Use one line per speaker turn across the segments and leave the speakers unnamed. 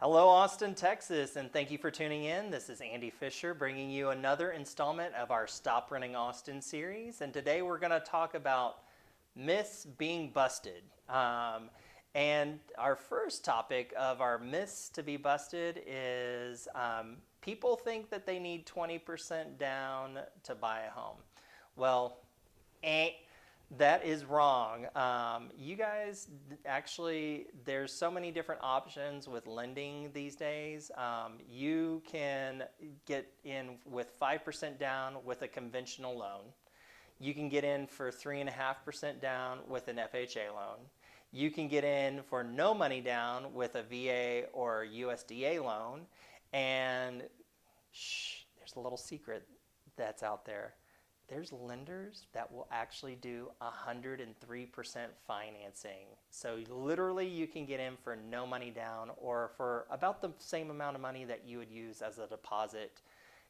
Hello, Austin, Texas, and thank you for tuning in. This is Andy Fisher bringing you another installment of our Stop Renting Austin series. And today we're going to talk about myths being busted. And our first topic of our myths to be busted is people think that they need 20% down to buy a home. Well, that is wrong. You guys, actually, there's so many different options with lending these days. You can get in with 5% down with a conventional loan. You can get in for 3.5% down with an FHA loan. You can get in for no money down with a VA or USDA loan. And there's a little secret that's out there. There's lenders that will actually do 103% financing. So literally you can get in for no money down or for about the same amount of money that you would use as a deposit.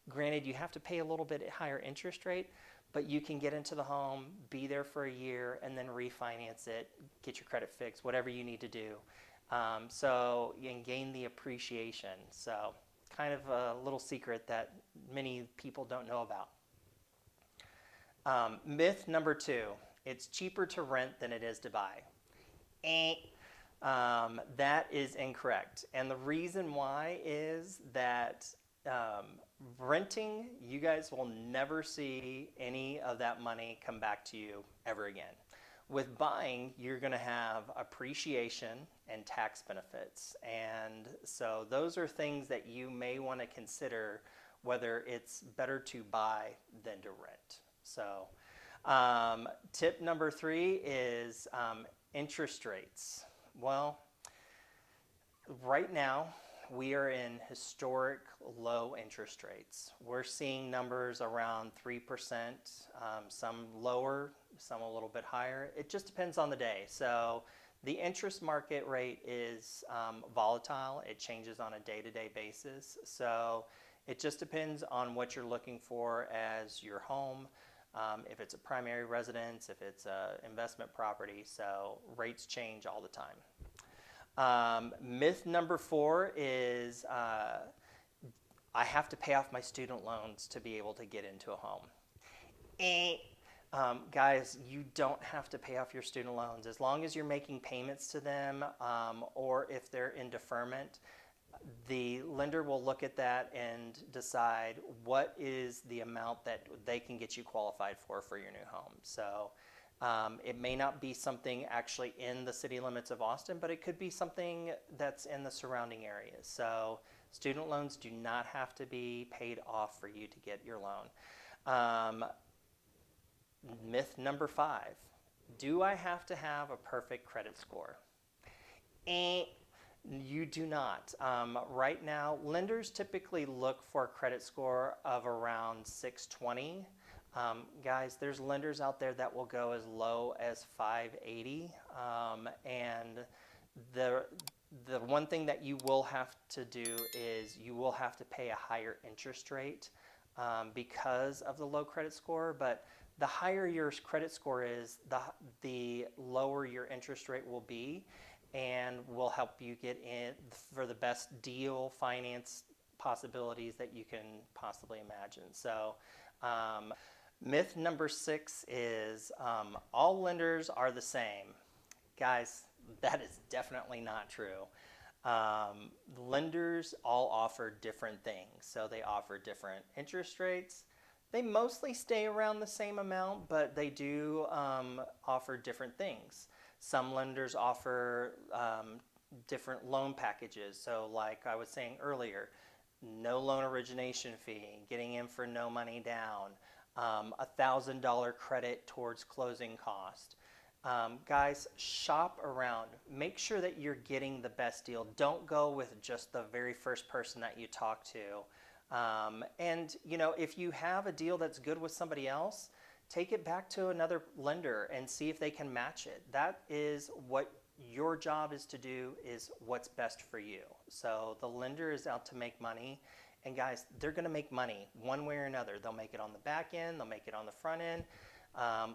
Granted, you have to pay a little bit higher interest rate, but you can get into the home, be there for a year, and then refinance it, get your credit fixed, whatever you need to do. So you can gain the appreciation. So kind of a little secret that many people don't know about. Myth number 2, it's cheaper to rent than it is to buy. That is incorrect. And the reason why is that renting, you guys will never see any of that money come back to you ever again. With buying, you're going to have appreciation and tax benefits. And so those are things that you may want to consider whether it's better to buy than to rent. So tip number 3 is interest rates. Well, right now we are in historic low interest rates. We're seeing numbers around 3%, some lower, some a little bit higher. It just depends on the day. So the interest market rate is volatile. It changes on a day-to-day basis. So it just depends on what you're looking for as your home. If it's a primary residence, if it's an investment property, so rates change all the time. Myth number 4 is I have to pay off my student loans to be able to get into a home. Guys, you don't have to pay off your student loans. As long as you're making payments to them or if they're in deferment, the lender will look at that and decide what is the amount that they can get you qualified for your new home. So it may not be something actually in the city limits of Austin, but it could be something that's in the surrounding areas. So student loans do not have to be paid off for you to get your loan. Myth number 5, do I have to have a perfect credit score? You do not. Right now, lenders typically look for a credit score of around 620. Guys, there's lenders out there that will go as low as 580. And the one thing that you will have to do is you will have to pay a higher interest rate because of the low credit score. But the higher your credit score is, the lower your interest rate will be, and will help you get in for the best deal finance possibilities that you can possibly imagine. So myth number 6 is all lenders are the same. Guys, that is definitely not true. Lenders all offer different things. So they offer different interest rates. They mostly stay around the same amount, but they do offer different things. Some lenders offer different loan packages. So like I was saying earlier, no loan origination fee, getting in for no money down, $1,000 credit towards closing cost. Guys, shop around. Make sure that you're getting the best deal. Don't go with just the very first person that you talk to. And you know, if you have a deal that's good with somebody else, take it back to another lender and see if they can match it. That is what your job is to do, is what's best for you. So the lender is out to make money, and guys, they're going to make money one way or another. They'll make it on the back end, they'll make it on the front end,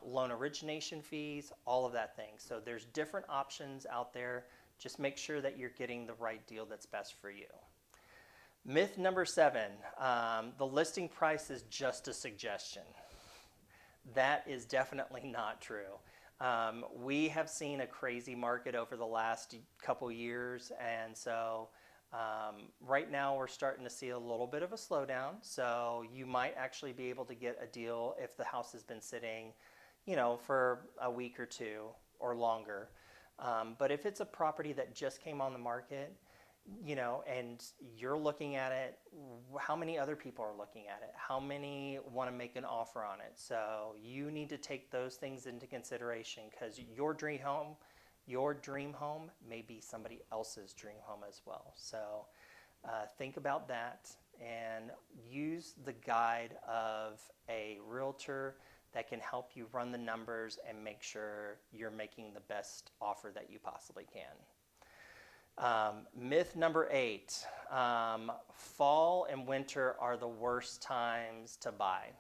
loan origination fees, all of that thing. So there's different options out there Just make sure that you're getting the right deal that's best for you. Myth number 7, the listing price is just a suggestion. That is definitely not true. We have seen a crazy market over the last couple years, and so right now we're starting to see a little bit of a slowdown. So you might actually be able to get a deal if the house has been sitting, for a week or two or longer. But if it's a property that just came on the market, and you're looking at it, how many other people are looking at it? How many want to make an offer on it? So you need to take those things into consideration, because your dream home may be somebody else's dream home as well. So think about that and use the guide of a realtor that can help you run the numbers and make sure you're making the best offer that you possibly can. Myth number 8, fall and winter are the worst times to buy.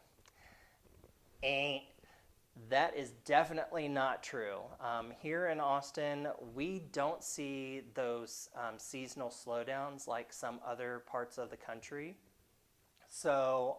That is definitely not true. Here in Austin, we don't see those seasonal slowdowns like some other parts of the country. So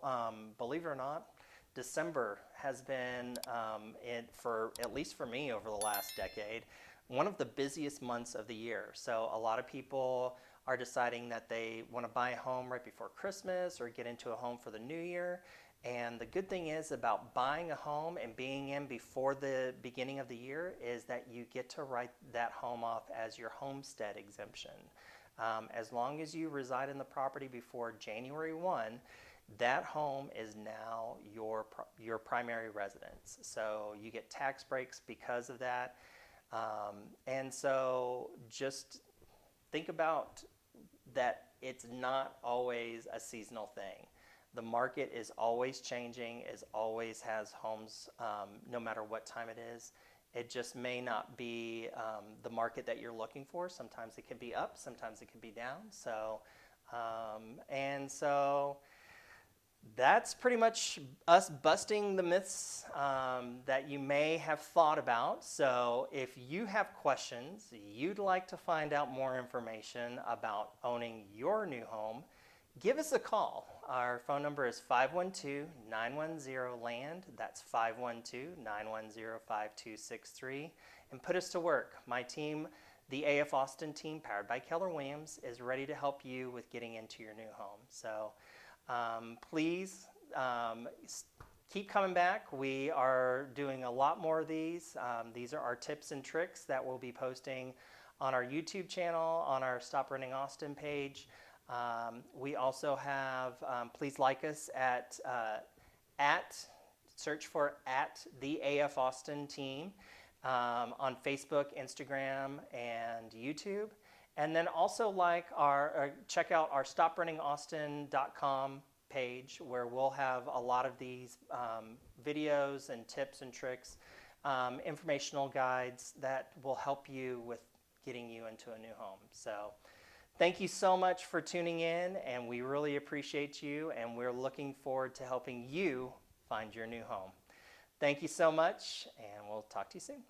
believe it or not, December has been, at least for me over the last decade, one of the busiest months of the year. So a lot of people are deciding that they want to buy a home right before Christmas or get into a home for the new year. And the good thing is about buying a home and being in before the beginning of the year is that you get to write that home off as your homestead exemption. As long as you reside in the property before January 1, that home is now your primary residence. So you get tax breaks because of that. And so just think about that it's not always a seasonal thing. The market is always changing, always has homes no matter what time it is. It just may not be the market that you're looking for. Sometimes it can be up, sometimes it can be down. So, that's pretty much us busting the myths that you may have thought about. So if you have questions, you'd like to find out more information about owning your new home, give us a call. Our phone number is 512-910-LAND. That's 512-910-5263. And put us to work. My team, the AF Austin team, powered by Keller Williams, is ready to help you with getting into your new home. So please keep coming back. We are doing a lot more of these. These are our tips and tricks that we'll be posting on our YouTube channel, on our Stop Renting Austin page. We also have, please like us search for the AF Austin team on Facebook, Instagram, and YouTube. And then also check out our stoprentingaustin.com page, where we'll have a lot of these videos and tips and tricks, informational guides that will help you with getting you into a new home. So thank you so much for tuning in, and we really appreciate you, and we're looking forward to helping you find your new home. Thank you so much, and we'll talk to you soon.